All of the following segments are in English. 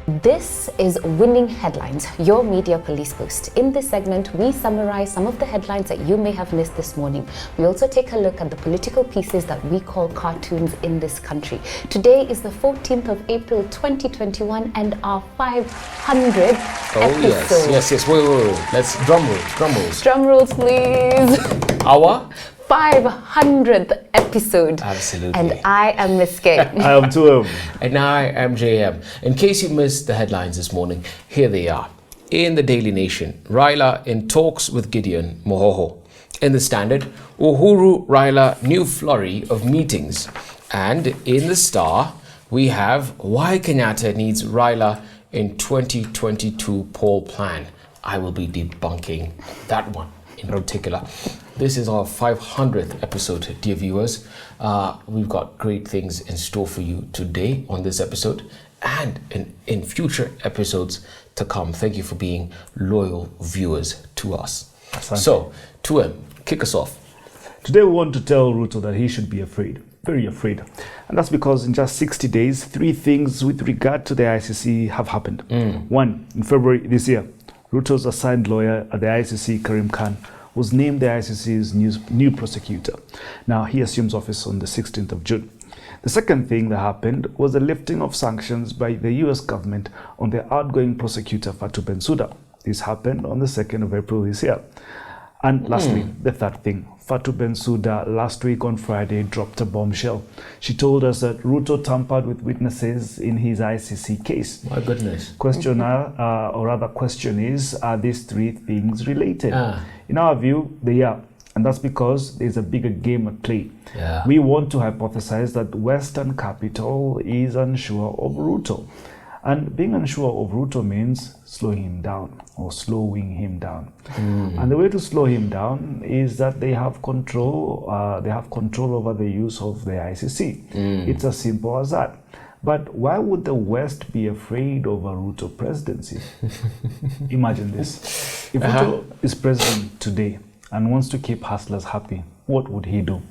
This is Winning Headlines, your media police boost. In this segment, we summarize some of the headlines that you may have missed this morning. We also take a look at the political pieces that we call cartoons in this country. Today is the 14th of April 2021 and our 500th episode. Yes. Wait. Let's drum rolls. Drum rolls, please. Our 500th episode. Absolutely. And I am Miss K. I am 2M. And I am JM. In case you missed the headlines this morning, here they are. In the Daily Nation, Raila in talks with Gideon Mohoho. In the Standard, Uhuru Raila new flurry of meetings. And in the Star, we have why Kenyatta needs Raila in 2022 poll plan. I will be debunking that one in particular. This is our 500th episode, dear viewers. We've got great things in store for you today on this episode and in future episodes to come. Thank you for being loyal viewers to us. So, 2M, kick us off. Today we want to tell Ruto that he should be afraid, very afraid. And that's because in just 60 days, 3 things with regard to the ICC have happened. 1, in February this year, Ruto's assigned lawyer at the ICC, Karim Khan, was named the ICC's new prosecutor. Now, he assumes office on the 16th of June. The second thing that happened was the lifting of sanctions by the US government on the outgoing prosecutor, Fatou Bensouda. This happened on the 2nd of April this year. And lastly, the third thing, Fatou Bensouda last week on Friday dropped a bombshell. She told us that Ruto tampered with witnesses in his ICC case. My goodness. Question is, are these 3 things related? In our view, they are. And that's because there's a bigger game at play. We want to hypothesize that Western Capital is unsure of Ruto. And being unsure of Ruto means slowing him down. And the way to slow him down is that they have control over the use of the ICC. It's as simple as that. But why would the West be afraid of a Ruto presidency? Imagine this. If Ruto is president today and wants to keep hustlers happy, what would he do?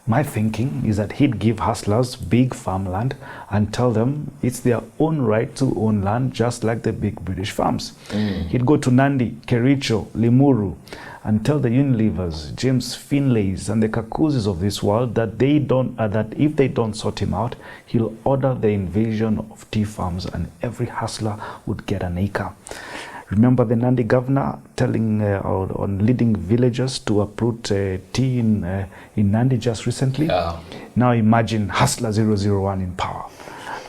My thinking is that he'd give hustlers big farmland and tell them it's their own right to own land, just like the big British farms. He'd go to Nandi, Kericho, Limuru, and tell the Unilevers, James Finlays, and the Kakuzis of this world that that if they don't sort him out, he'll order the invasion of tea farms, and every hustler would get an acre. Remember the Nandi governor telling on leading villagers to uproot tea in Nandi just recently? Now imagine Hustler 001 in power.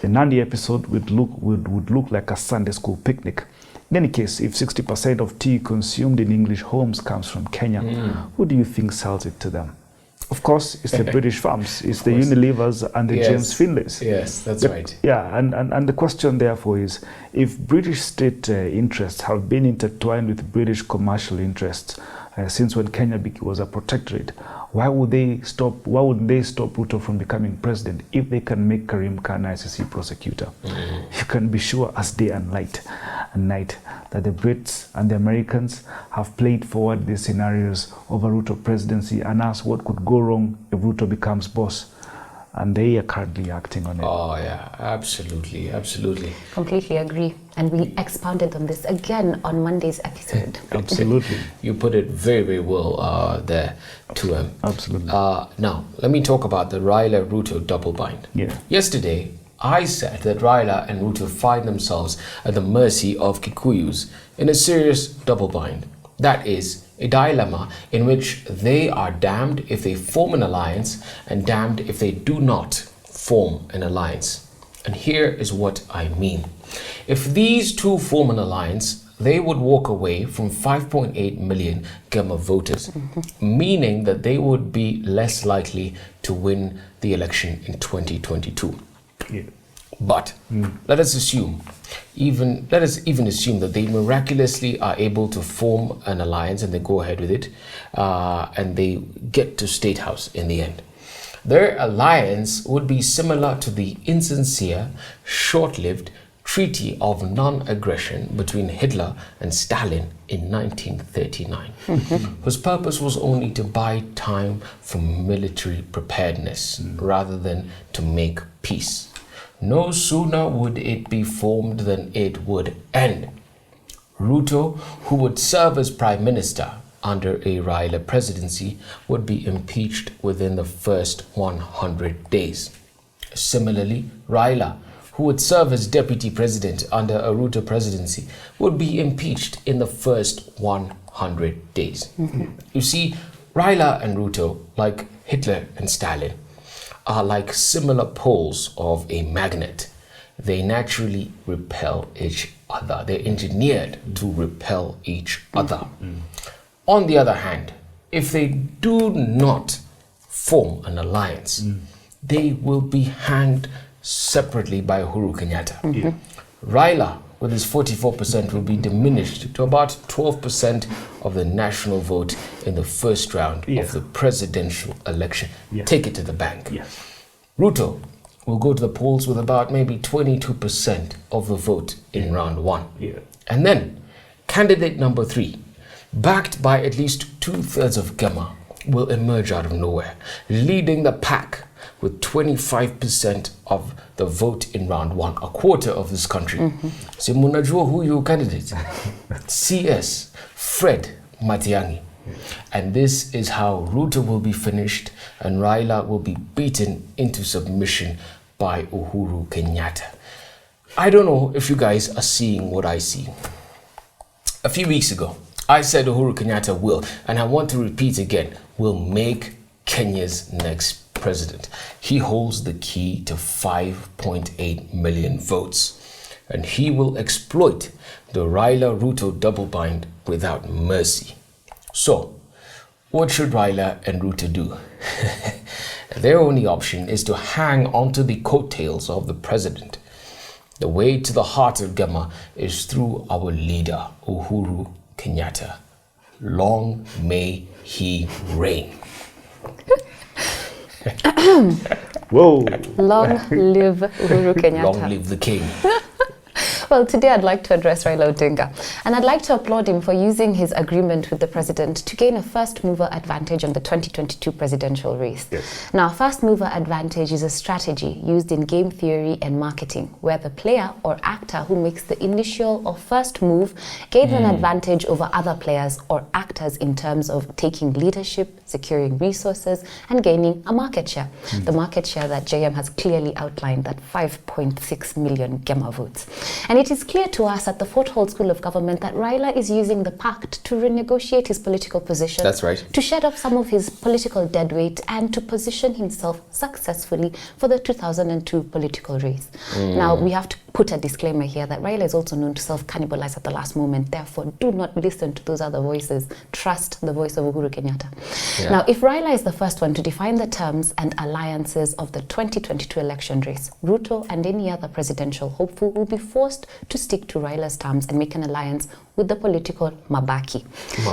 The Nandi episode would look like a Sunday school picnic. In any case, if 60% of tea consumed in English homes comes from Kenya, who do you think sells it to them? Of course, it's the British farms, it's the Unilevers and the James Finlays. Yes, that's right. Yeah, and the question therefore is, if British state interests have been intertwined with British commercial interests since when Kenya was a protectorate, why would they stop Ruto from becoming president if they can make Karim Khan ICC prosecutor? You can be sure as day and night that the Brits and the Americans have played forward these scenarios of a Ruto presidency and asked what could go wrong if Ruto becomes boss. And they are currently acting on it. Oh yeah, absolutely. Completely agree. And we expounded on this again on Monday's episode. Absolutely. You put it very, very well there, 2M. Absolutely. Now, let me talk about the Raila-Ruto double bind. Yeah. Yesterday, I said that Raila and Ruto find themselves at the mercy of Kikuyus in a serious double bind. That is, a dilemma in which they are damned if they form an alliance and damned if they do not form an alliance. And here is what I mean. If these two form an alliance, they would walk away from 5.8 million Gema voters, meaning that they would be less likely to win the election in 2022. Yeah. But let us even assume that they miraculously are able to form an alliance and they go ahead with it, and they get to State House in the end. Their alliance would be similar to the insincere, short-lived Treaty of Non-Aggression between Hitler and Stalin in 1939, whose purpose was only to buy time for military preparedness rather than to make peace. No sooner would it be formed than it would end. Ruto, who would serve as Prime Minister under a Raila presidency, would be impeached within the first 100 days. Similarly, Raila, who would serve as Deputy President under a Ruto presidency, would be impeached in the first 100 days. You see, Raila and Ruto, like Hitler and Stalin, are like similar poles of a magnet. They naturally repel each other. They're engineered to repel each other. On the other hand, if they do not form an alliance, they will be hanged separately by Uhuru Kenyatta. Raila, with his 44%, will be diminished to about 12% of the national vote in the first round of the presidential election. Take it to the bank. Ruto will go to the polls with about maybe 22% of the vote in round one. And then, candidate number 3, backed by at least 2/3 of Gema, will emerge out of nowhere, leading the pack with 25% of the vote in round one, a quarter of this country. So munajua huyu candidate? CS Fred Matiang'i. And this is how Ruto will be finished and Raila will be beaten into submission by Uhuru Kenyatta. I don't know if you guys are seeing what I see. A few weeks ago, I said Uhuru Kenyatta will, and I want to repeat again, will make Kenya's next president. He holds the key to 5.8 million votes, and he will exploit the Raila-Ruto double bind without mercy. So, what should Raila and Ruto do? Their only option is to hang onto the coattails of the president. The way to the heart of Gema is through our leader, Uhuru Kenyatta. Long may he reign. Whoa. Long live Uhuru Kenyatta. Long live the king. Well, today I'd like to address Raila Odinga, and I'd like to applaud him for using his agreement with the president to gain a first mover advantage on the 2022 presidential race. Now, first mover advantage is a strategy used in game theory and marketing, where the player or actor who makes the initial or first move gains an advantage over other players or actors in terms of taking leadership, securing resources, and gaining a market share. The market share that JM has clearly outlined, that 5.6 million Gema votes. And it is clear to us at the Fort Hall School of Government that Raila is using the pact to renegotiate his political position. That's right. To shed off some of his political deadweight and to position himself successfully for the 2002 political race. Now, we have to put a disclaimer here that Raila is also known to self-cannibalize at the last moment. Therefore, do not listen to those other voices. Trust the voice of Uhuru Kenyatta. Now, if Raila is the first one to define the terms and alliances of the 2022 election race, Ruto and any other presidential hopeful will be forced to stick to Raila's terms and make an alliance with the political Mabaki.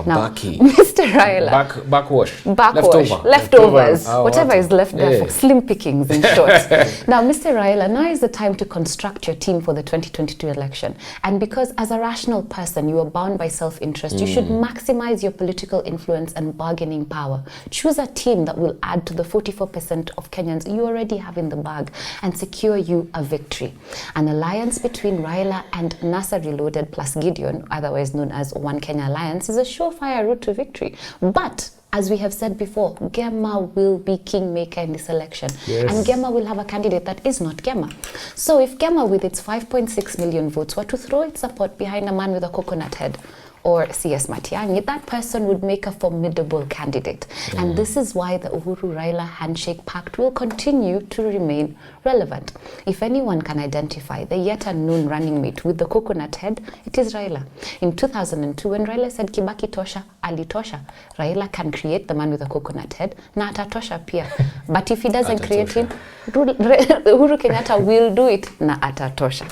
Now, Mr. Raila. Backwash. Leftovers. Whatever is left there for slim pickings, in short. Now, Mr. Raila, now is the time to construct your team for the 2022 election. And because as a rational person, you are bound by self-interest, you should maximize your political influence and bargaining power. Choose a team that will add to the 44% of Kenyans you already have in the bag and secure you a victory. An alliance between Raila and NASA Reloaded plus Gideon, otherwise known as One Kenya Alliance, is a surefire route to victory. But as we have said before, Gema will be kingmaker in this election. And Gema will have a candidate that is not Gema. So if Gema with its 5.6 million votes were to throw its support behind a man with a coconut head, or CS Matiang'i, that person would make a formidable candidate. And this is why the Uhuru-Raila handshake pact will continue to remain relevant. If anyone can identify the yet unknown running mate with the coconut head, it is Raila. In 2002, when Raila said Kibaki tosha, alitosha, Raila can create the man with the coconut head, na atatosha pia. But if he doesn't create him, Uhuru Kenyatta will do it, na atatosha.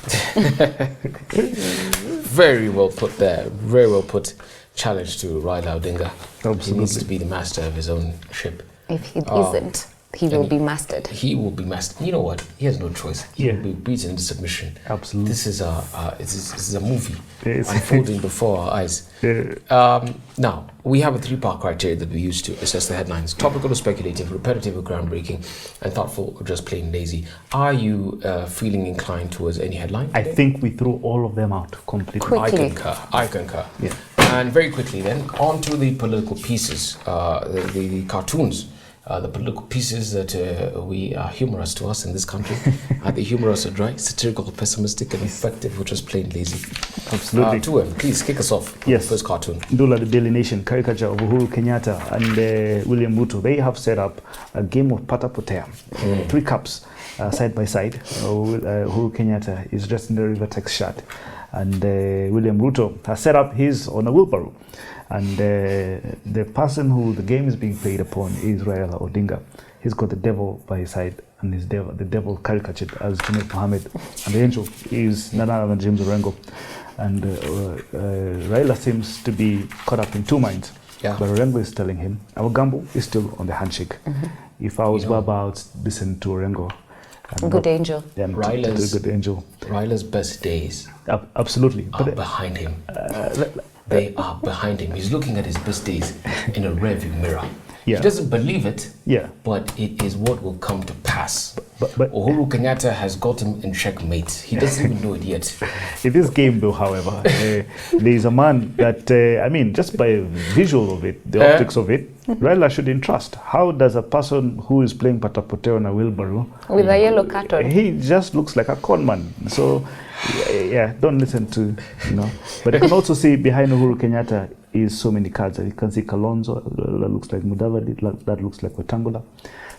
Very well put there. Very well put. Challenge to Raila Odinga. Absolutely. He needs to be the master of his own ship. If he isn't, he will be mastered. He will be mastered. You know what? He has no choice. He Yeah. will be beaten into submission. Absolutely. This is a movie Yes. unfolding before our eyes. Yeah. Now, we have a three-part criteria that we use to assess the headlines: topical or speculative, repetitive or groundbreaking, and thoughtful or just plain lazy. Are you feeling inclined towards any headline? I think we threw all of them out completely. Quick. I concur. Yeah. And very quickly then, on to the political pieces, the cartoons. The political pieces that we are humorous to us in this country. Are they humorous or dry, satirical, pessimistic, and effective, or just plain lazy? Absolutely. Tuem, please kick us off. Yes. First cartoon. Ndula, the Daily Nation, caricature of Uhuru Kenyatta and William Ruto. They have set up a game of patapotea. 3 cups side by side. Uhuru Kenyatta is dressed in the River Tex shirt, and William Ruto has set up his on a wheelbarrow. And the person who the game is being played upon is Raila Odinga. He's got the devil by his side, and the devil caricatured as Junaid Mohammed. And the angel is none other than James Orengo. And Raila seems to be caught up in 2 minds. Yeah. But Orengo is telling him, our gamble is still on the handshake. If I was about listen to Orengo. Good angel. Then Raila's good angel. Raila's best days Absolutely. are behind him. They are behind him. He's looking at his best days in a rearview mirror. Yeah. He doesn't believe it, Yeah. but it is what will come to pass. But Uhuru Kenyatta has got him in checkmate. He doesn't even know it yet. in this game, though, however, there is a man that, just by visual of it, the optics of it, Raila shouldn't trust. How does a person who is playing patapotea on a wheelbarrow, With a yellow carton. he just looks like a con man. So, yeah, don't listen to, But you can also see behind Uhuru Kenyatta is so many cards. You can see Kalonzo, that looks like Mudavadi, that looks like Wetangula.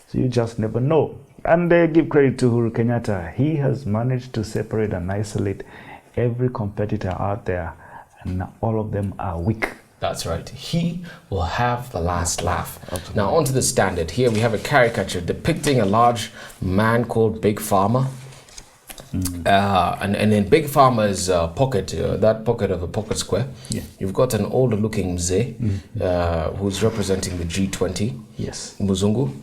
So you just never know. And give credit to Uhuru Kenyatta. He has managed to separate and isolate every competitor out there, and all of them are weak. That's right. He will have the last laugh. Absolutely. Now, onto the standard. Here we have a caricature depicting a large man called Big Pharma. And in Big Pharma's pocket, that pocket of a pocket square, you've got an older looking Mzee who's representing the G20, Yes. Muzungu.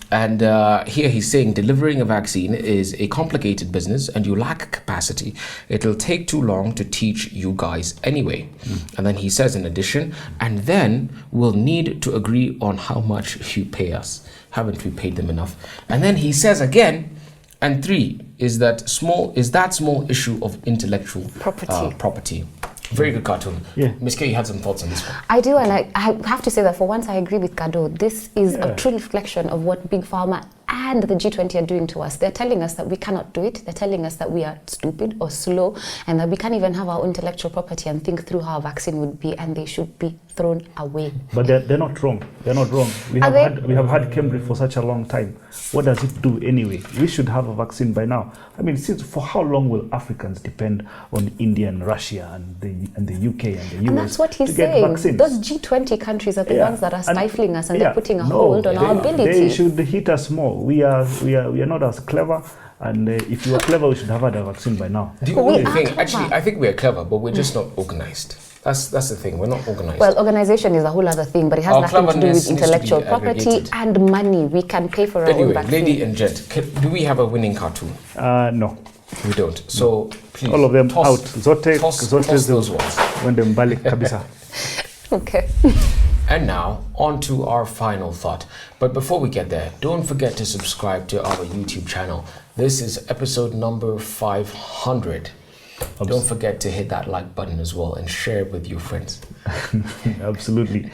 And here he's saying delivering a vaccine is a complicated business and you lack capacity. It'll take too long to teach you guys anyway. And then he says in addition, and then we'll need to agree on how much you pay us. Haven't we paid them enough? And then he says again, and 3 is that small issue of intellectual property. Very good cartoon. Yeah. Ms. K, you had some thoughts on this one. I do, and I have to say that for once I agree with Kado. This is a true reflection of what Big Pharma and the G20 are doing to us. They're telling us that we cannot do it. They're telling us that we are stupid or slow, and that we can't even have our intellectual property and think through how a vaccine would be, and they should be thrown away. But they're not wrong. They're not wrong. We have had Cambridge for such a long time. What does it do anyway? We should have a vaccine by now. I mean, for how long will Africans depend on India and Russia and the UK and the US? And that's what he's to get saying. vaccines? Those G20 countries are the ones that are stifling us, and they're putting a hold on our ability. They should hit us more. We are not as clever. And if you were clever, we should have had a vaccine by now. The only thing, actually, I think we are clever, but we're just not organized. That's the thing. We're not organized. Well, organization is a whole other thing, but it has nothing to do with intellectual property and money. We can pay for our own vaccine. Lady and gent, do we have a winning cartoon? No. We don't. So please, all of them toss, out. Zote those ones. When them balik kabisa. Okay. And now, on to our final thought. But before we get there, don't forget to subscribe to our YouTube channel. This is episode number 500. Don't forget to hit that like button as well and share it with your friends. Absolutely.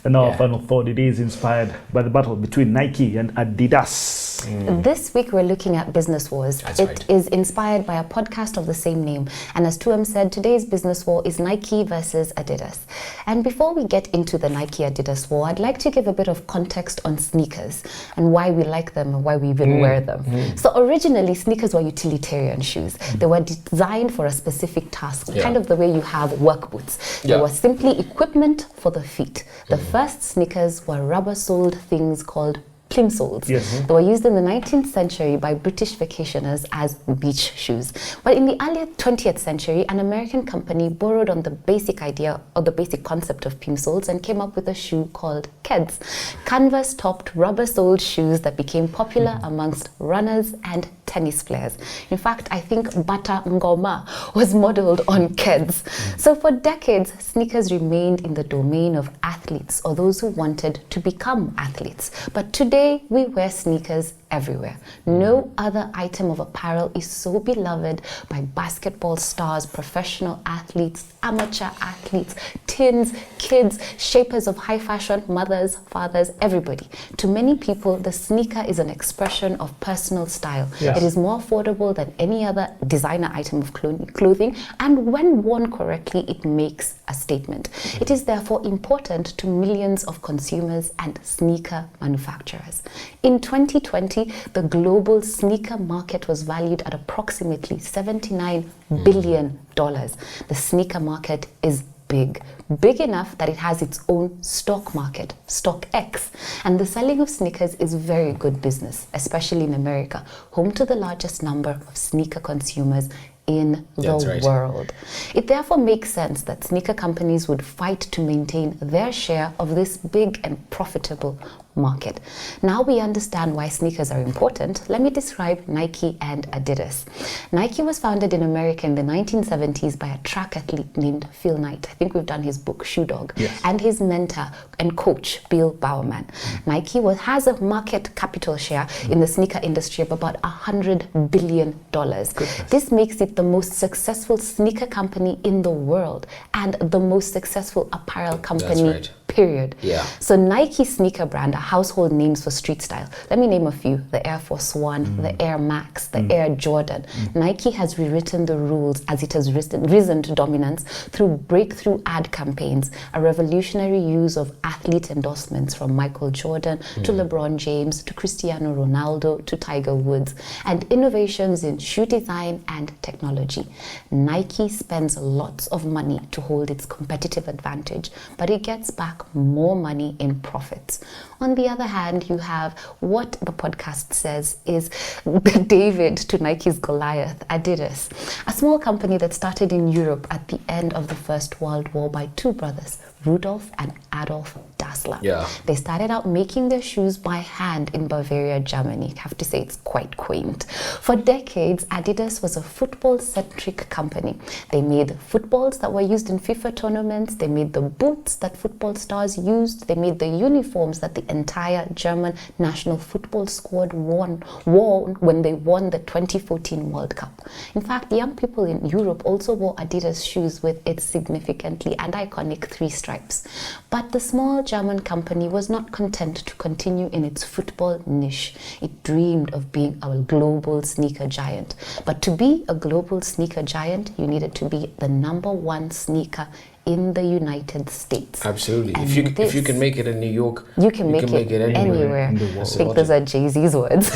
And our final thought, it is inspired by the battle between Nike and Adidas. This week we're looking at business wars. It is inspired by a podcast of the same name. And as Tuam said, today's business war is Nike versus Adidas. And before we get into the Nike-Adidas war, I'd like to give a bit of context on sneakers and why we like them and why we even wear them. So originally, sneakers were utilitarian shoes. They were designed for a specific task, kind of the way you have work boots. They were simply equipment for the feet. The first sneakers were rubber-soled things called plimsolls. Yes. They were used in the 19th century by British vacationers as beach shoes. But in the early 20th century, an American company borrowed on the basic idea or the basic concept of plimsolls and came up with a shoe called Keds, canvas-topped rubber-soled shoes that became popular amongst runners and tennis players. In fact, I think Bata Ngoma was modeled on Keds. So for decades, sneakers remained in the domain of athletes or those who wanted to become athletes. But today, we wear sneakers everywhere. No other item of apparel is so beloved by basketball stars, professional athletes, amateur athletes, teens, kids, shapers of high fashion, mothers, fathers, everybody. To many people, the sneaker is an expression of personal style. Yes. It is more affordable than any other designer item of clothing, and when worn correctly, it makes a statement. It is therefore important to millions of consumers and sneaker manufacturers. In 2020, the global sneaker market was valued at approximately $79 billion. The sneaker market is big enough that it has its own stock market, Stock X. And the selling of sneakers is very good business, especially in America, home to the largest number of sneaker consumers in the world. It therefore makes sense that sneaker companies would fight to maintain their share of this big and profitable market. Now we understand why sneakers are important. Let me describe Nike and Adidas. Nike was founded in America in the 1970s by a track athlete named Phil Knight. I think we've done his book, Shoe Dog, yes, and his mentor and coach, Bill Bowerman. Nike has a market capital share in the sneaker industry of about $100 billion. Goodness. This makes it the most successful sneaker company in the world and the most successful apparel company, period. Yeah. So Nike sneaker brand are household names for street style. Let me name a few: the Air Force One, the Air Max, the Air Jordan. Nike has rewritten the rules as it has risen to dominance through breakthrough ad campaigns, a revolutionary use of athlete endorsements from Michael Jordan to LeBron James to Cristiano Ronaldo to Tiger Woods, and innovations in shoe design and technology. Nike spends lots of money to hold its competitive advantage, but it gets back more money in profits. On the other hand, you have what the podcast says is the David to Nike's Goliath, Adidas, a small company that started in Europe at the end of the First World War by two brothers, Rudolf and Adolf Dassler. Yeah. They started out making their shoes by hand in Bavaria, Germany. I have to say it's quite quaint. For decades, Adidas was a football-centric company. They made footballs that were used in FIFA tournaments. They made the boots that football stars used. They made the uniforms that the entire German national football squad wore when they won the 2014 World Cup. In fact, young people in Europe also wore Adidas shoes with its significantly and iconic 3 stripes. But the small German company was not content to continue in its football niche. It dreamed of being a global sneaker giant. But to be a global sneaker giant, you needed to be the #1 sneaker in the United States. Absolutely. And If you can make it in New York, you can make it anywhere. in the world. I think those are Jay-Z's words.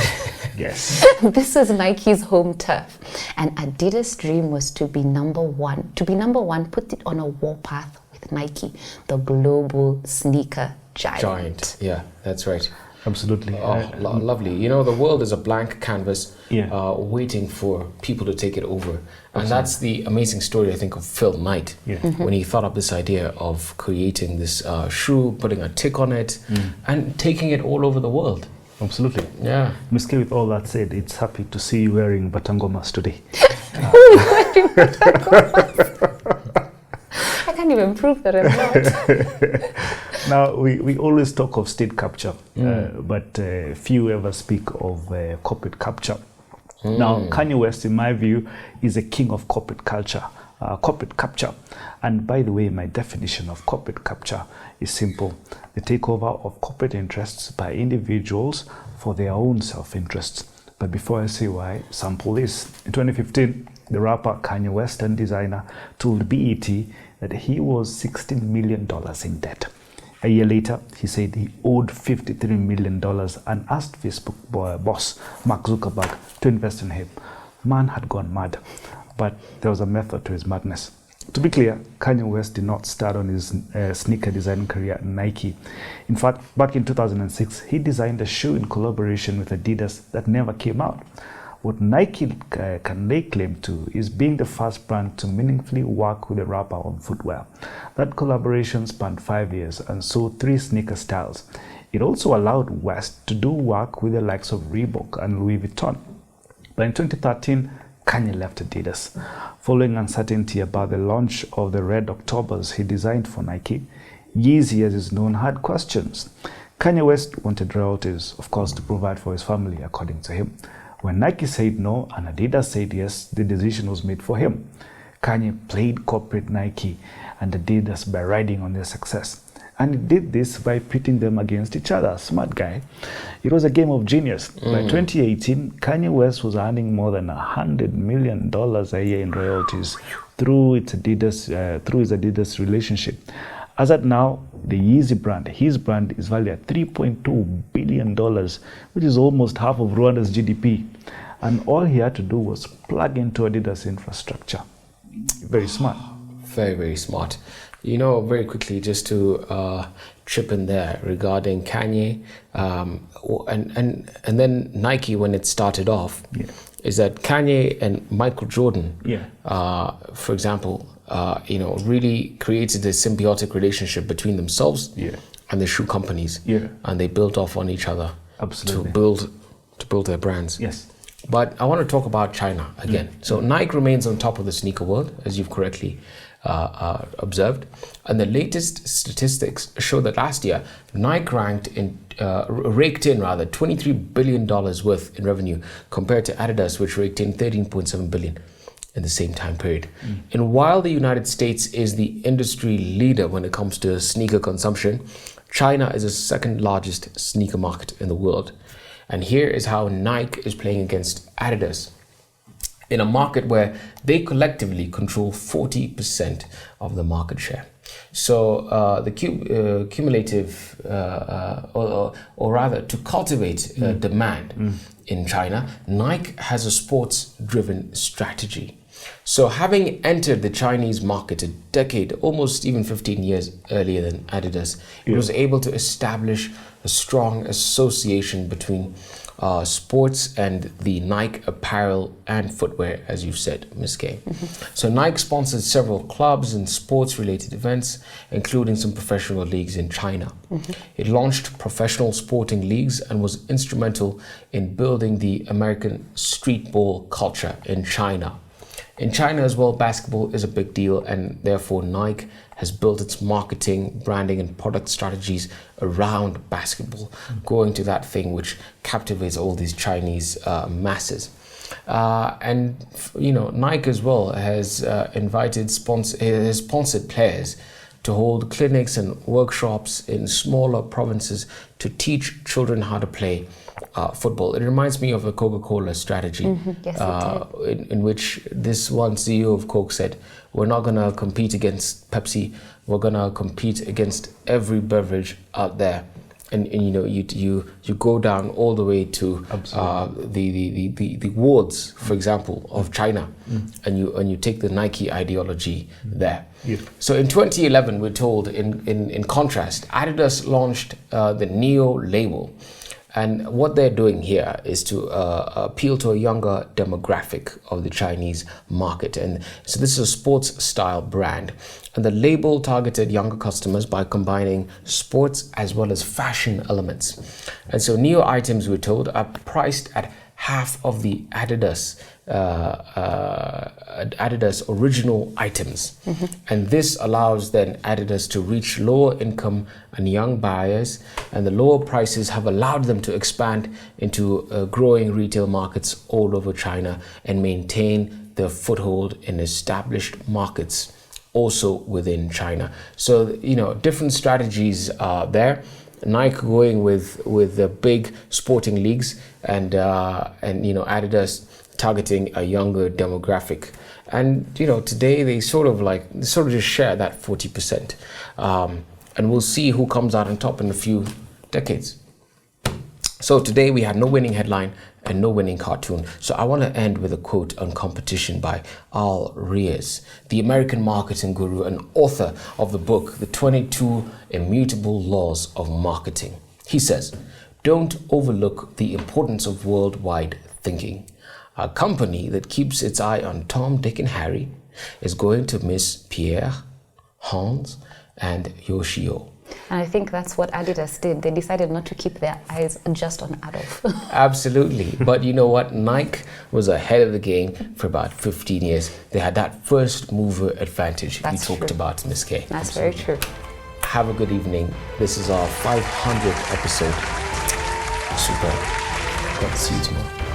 Yes. This was Nike's home turf, and Adidas' dream was to be #1. To be #1, put it on a warpath with Nike, the global sneaker giant. Yeah, that's right. Absolutely. Lovely. You know, the world is a blank canvas, Yeah. waiting for people to take it over. And that's the amazing story, I think, of Phil Knight, Yeah. when he thought up this idea of creating this shoe, putting a tick on it, and taking it all over the world. Absolutely. Yeah. Ms. K, with all that said, it's happy to see you wearing batangomas today. I can't even prove that I'm not. Now, we always talk of state capture, but few ever speak of corporate capture. Now, Kanye West, in my view, is a king of corporate culture, corporate capture. And by the way, my definition of corporate capture is simple: the takeover of corporate interests by individuals for their own self-interests. But before I say why, sample this. In 2015, the rapper Kanye West and designer told BET that he was $16 million in debt. A year later, he said he owed $53 million and asked Facebook boss Mark Zuckerberg to invest in him. Man had gone mad, but there was a method to his madness. To be clear, Kanye West did not start on his sneaker design career at Nike. In fact, back in 2006, he designed a shoe in collaboration with Adidas that never came out. What Nike can lay claim to is being the first brand to meaningfully work with a rapper on footwear. That collaboration spanned 5 years and saw 3 sneaker styles. It also allowed West to do work with the likes of Reebok and Louis Vuitton. But in 2013, Kanye left Adidas. Following uncertainty about the launch of the Red Octobers he designed for Nike, Yeezy, as is known, had questions. Kanye West wanted royalties, of course, to provide for his family, according to him. When Nike said no and Adidas said yes, the decision was made for him. Kanye played corporate Nike and Adidas by riding on their success. And he did this by pitting them against each other. Smart guy. It was a game of genius. By 2018, Kanye West was earning more than $100 million a year in royalties through his Adidas relationship. As at now, the Yeezy brand, his brand, is valued at $3.2 billion, which is almost half of Rwanda's GDP. And all he had to do was plug into Adidas infrastructure. Very smart. Very, very smart. Very quickly, just to chip in there regarding Kanye and then Nike when it started off, is that Kanye and Michael Jordan, for example, really created a symbiotic relationship between themselves and the shoe companies, and they built off on each other to build their brands. Yes. But I want to talk about China again. So Nike remains on top of the sneaker world, as you've correctly observed, and the latest statistics show that last year Nike raked in $23 billion worth in revenue, compared to Adidas, which raked in $13.7 billion in the same time period. And while the United States is the industry leader when it comes to sneaker consumption, China is the second largest sneaker market in the world. And here is how Nike is playing against Adidas in a market where they collectively control 40% of the market share. So the cumulative, or rather to cultivate demand in China, Nike has a sports-driven strategy. So having entered the Chinese market a decade, almost even 15 years earlier than Adidas, it was able to establish a strong association between sports and the Nike apparel and footwear, as you said, Ms. Kay. So Nike sponsored several clubs and sports-related events, including some professional leagues in China. It launched professional sporting leagues and was instrumental in building the American streetball culture in China. In China as well, basketball is a big deal, and therefore Nike has built its marketing, branding, and product strategies around basketball, going to that thing which captivates all these Chinese masses. And Nike as well has sponsored players to hold clinics and workshops in smaller provinces to teach children how to play football. It reminds me of a Coca-Cola strategy, Yes, in which this one CEO of Coke said, we're not going to compete against Pepsi, we're going to compete against every beverage out there. And you go down all the way to the wards, for example, of China, and you take the Nike ideology there. So in 2011, we're told, in contrast, Adidas launched the Neo label. And what they're doing here is to appeal to a younger demographic of the Chinese market. And so this is a sports style brand. And the label targeted younger customers by combining sports as well as fashion elements. And so Neo items, we're told, are priced at half of the Adidas original items. And this allows then Adidas to reach lower income and young buyers, and the lower prices have allowed them to expand into growing retail markets all over China and maintain their foothold in established markets also within China. So different strategies are there. Nike going with the big sporting leagues, and Adidas targeting a younger demographic. And today they sort of just share that 40%, and we'll see who comes out on top in a few decades. So today we had no winning headline and no winning cartoon. So I want to end with a quote on competition by Al Riaz, the American marketing guru and author of the book, The 22 Immutable Laws of Marketing. He says, "Don't overlook the importance of worldwide thinking. A company that keeps its eye on Tom, Dick, and Harry is going to miss Pierre, Hans, and Yoshio." And I think that's what Adidas did. They decided not to keep their eyes just on Adolf. Absolutely. But you know what? Nike was ahead of the game for about 15 years. They had that first mover advantage That's we talked true. about, Miss K. That's Absolutely. very true. Have a good evening. This is our 500th episode. Super. Got to see you tomorrow.